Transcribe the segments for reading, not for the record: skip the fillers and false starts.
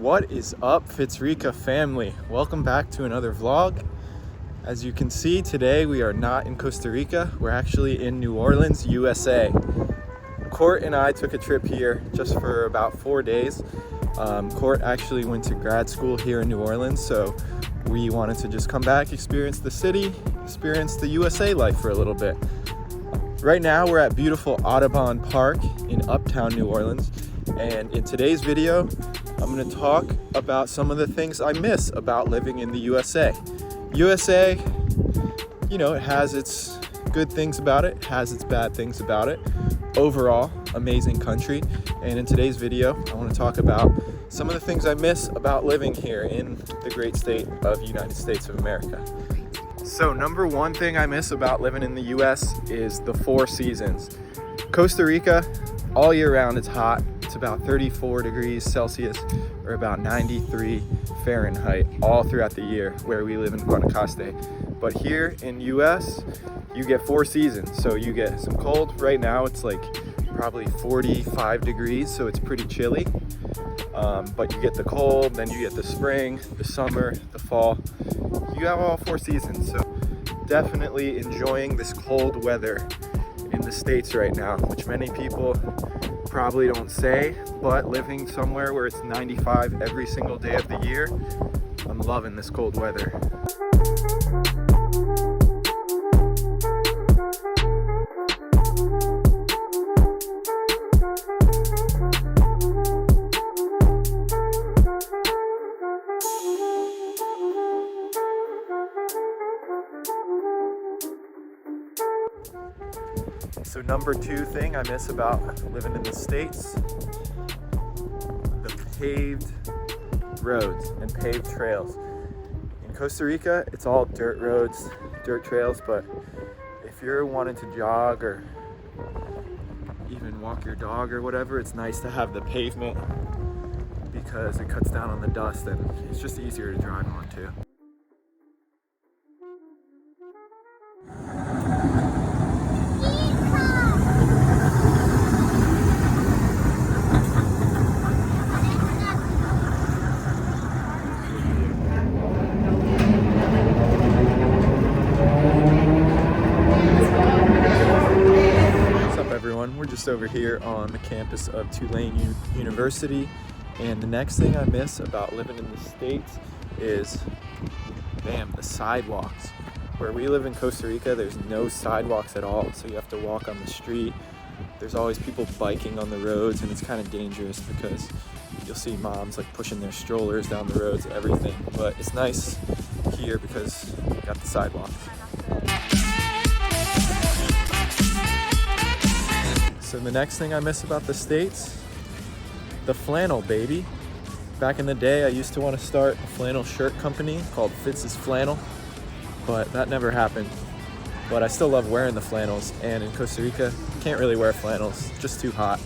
What is up, Fitzrica family? Welcome back to another vlog. As you can see, today we are not in Costa Rica. We're actually in New Orleans, USA. Court and I took a trip here just for about 4 days. Court actually went to grad school here in New Orleans, so we wanted to just come back, experience the city, experience the USA life for a little bit. Right now we're at beautiful Audubon Park in Uptown New Orleans, and in today's video I'm going to talk about some of the things I miss about living in the USA. USA, you know, it has its good things about it, has its bad things about it. Overall, amazing country. And in today's video, I want to talk about some of the things I miss about living here in the great state of United States of America. So number one thing I miss about living in the US is the 4 seasons. Costa Rica, all year round it's hot. It's about 34 degrees Celsius or about 93 Fahrenheit all throughout the year where we live in Guanacaste. But here in US, you get 4 seasons. So you get some cold. Right now it's like probably 45 degrees, so it's pretty chilly. But you get the cold, then you get the spring, the summer, the fall. You have all 4 seasons. So definitely enjoying this cold weather in the States right now, which many people probably don't say, but living somewhere where it's 95 every single day of the year, I'm loving this cold weather. So number 2 thing I miss about living in the States, the paved roads and paved trails. In Costa Rica, it's all dirt roads, dirt trails, but if you're wanting to jog or even walk your dog or whatever, it's nice to have the pavement because it cuts down on the dust and it's just easier to drive on too. We're just over here on the campus of Tulane University, and the next thing I miss about living in the States is, the sidewalks. Where we live in Costa Rica, there's no sidewalks at all, so you have to walk on the street. There's always people biking on the roads, and it's kind of dangerous because you'll see moms like pushing their strollers down the roads, everything. But it's nice here because we got the sidewalks. So the next thing I miss about the States, the flannel, baby. Back in the day, I used to want to start a flannel shirt company called Fitz's Flannel, but that never happened. But I still love wearing the flannels, and in Costa Rica, can't really wear flannels, just too hot.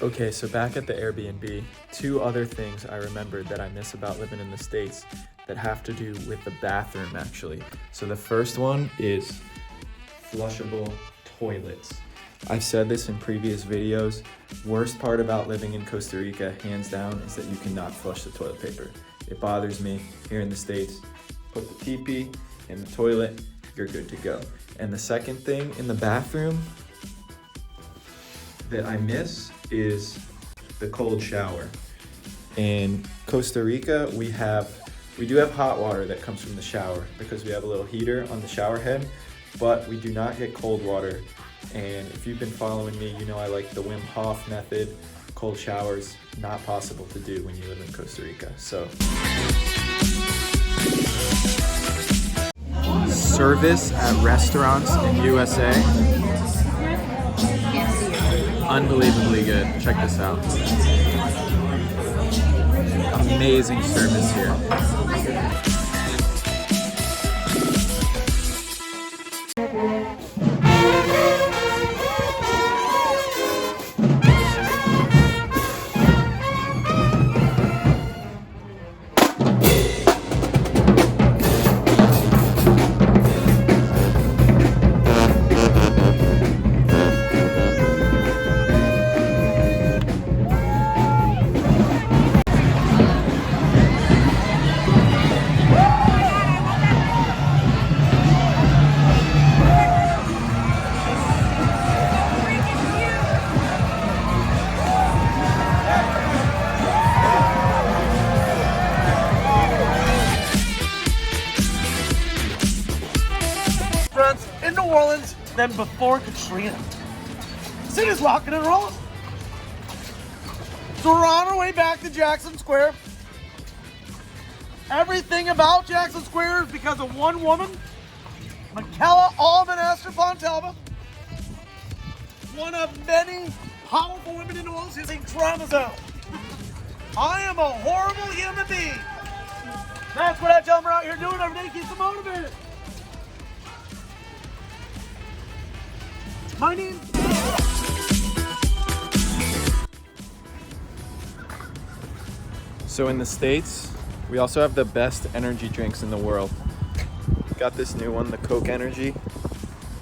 Okay, so back at the Airbnb, 2 other things I remembered that I miss about living in the States that have to do with the bathroom, actually. So the first one is flushable toilets. I've said this in previous videos. Worst part about living in Costa Rica, hands down, is that you cannot flush the toilet paper. It bothers me. Here in the States, put the teepee in the toilet, you're good to go. And the second thing in the bathroom that I miss is the cold shower. In Costa Rica, we do have hot water that comes from the shower because we have a little heater on the shower head, but we do not get cold water. And if you've been following me, you know I like the Wim Hof method. Cold showers, not possible to do when you live in Costa Rica. So, service at restaurants in USA, unbelievably good. Check this out. Amazing service here. than before Katrina. City's rocking and rolling. So we're on our way back to Jackson Square. Everything about Jackson Square is because of one woman, Michaela Alban Esther Fontalba, one of many powerful women in New Orleans who sing dramas out. I am a horrible human being. That's what I tell them we're out here doing every day, keeps them motivated. My name. So in the States, we also have the best energy drinks in the world. Got this new one, the Coke Energy.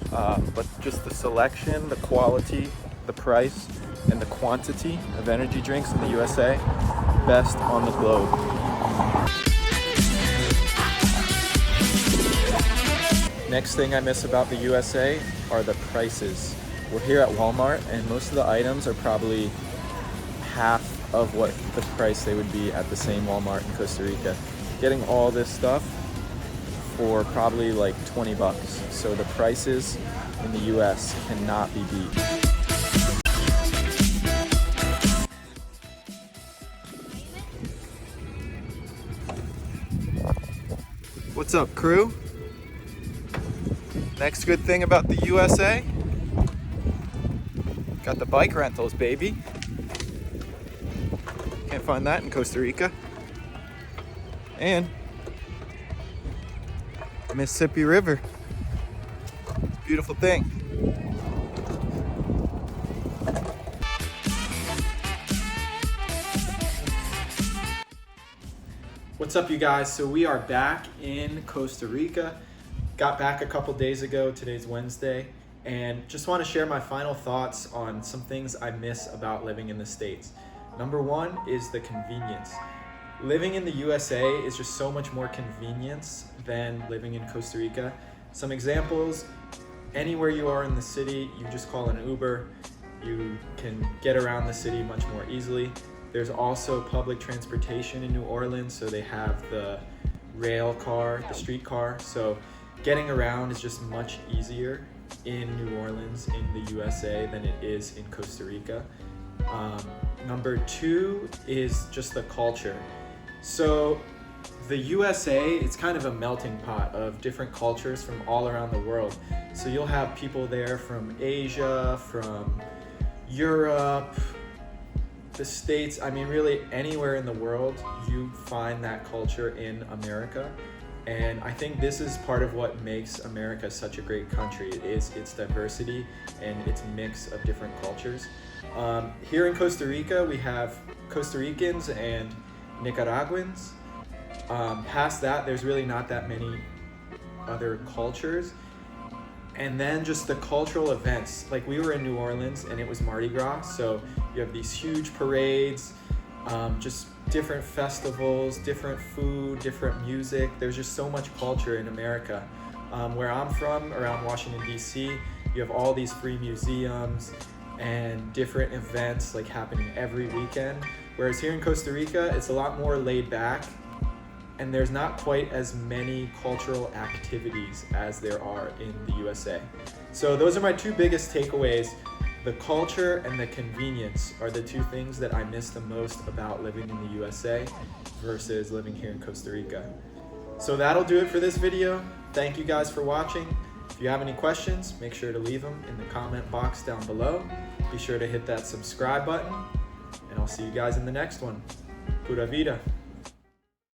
But just the selection, the quality, the price, and the quantity of energy drinks in the USA, best on the globe. Next thing I miss about the USA are the prices. We're here at Walmart and most of the items are probably half of what the price they would be at the same Walmart in Costa Rica. Getting all this stuff for probably like 20 bucks. So the prices in the US cannot be beat. What's up, crew? Next good thing about the USA, got the bike rentals, baby. Can't find that in Costa Rica. And Mississippi River. Beautiful thing. What's up, you guys? So we are back in Costa Rica. Got back a couple days ago. Today's Wednesday. And just want to share my final thoughts on some things I miss about living in the States. Number one is the convenience. Living in the USA is just so much more convenience than living in Costa Rica. Some examples, anywhere you are in the city, you just call an Uber. You can get around the city much more easily. There's also public transportation in New Orleans, so they have the rail car, the streetcar. So getting around is just much easier in New Orleans, in the USA, than it is in Costa Rica. Number two is just the culture. So the USA, it's kind of a melting pot of different cultures from all around the world. So you'll have people there from Asia, from Europe, the States. I mean, really anywhere in the world, you find that culture in America. And I think this is part of what makes America such a great country. It is its diversity and its mix of different cultures. Here in Costa Rica, we have Costa Ricans and Nicaraguans. Past that, there's really not that many other cultures. And then just the cultural events. Like, we were in New Orleans and it was Mardi Gras. So you have these huge parades, just different festivals, different food, different music. There's just so much culture in America. Where I'm from, around Washington, DC, you have all these free museums and different events like happening every weekend. Whereas here in Costa Rica, it's a lot more laid back and there's not quite as many cultural activities as there are in the USA. So those are my two biggest takeaways. The culture and the convenience are the two things that I miss the most about living in the USA versus living here in Costa Rica. So that'll do it for this video. Thank you guys for watching. If you have any questions, make sure to leave them in the comment box down below. Be sure to hit that subscribe button, and I'll see you guys in the next one. Pura vida.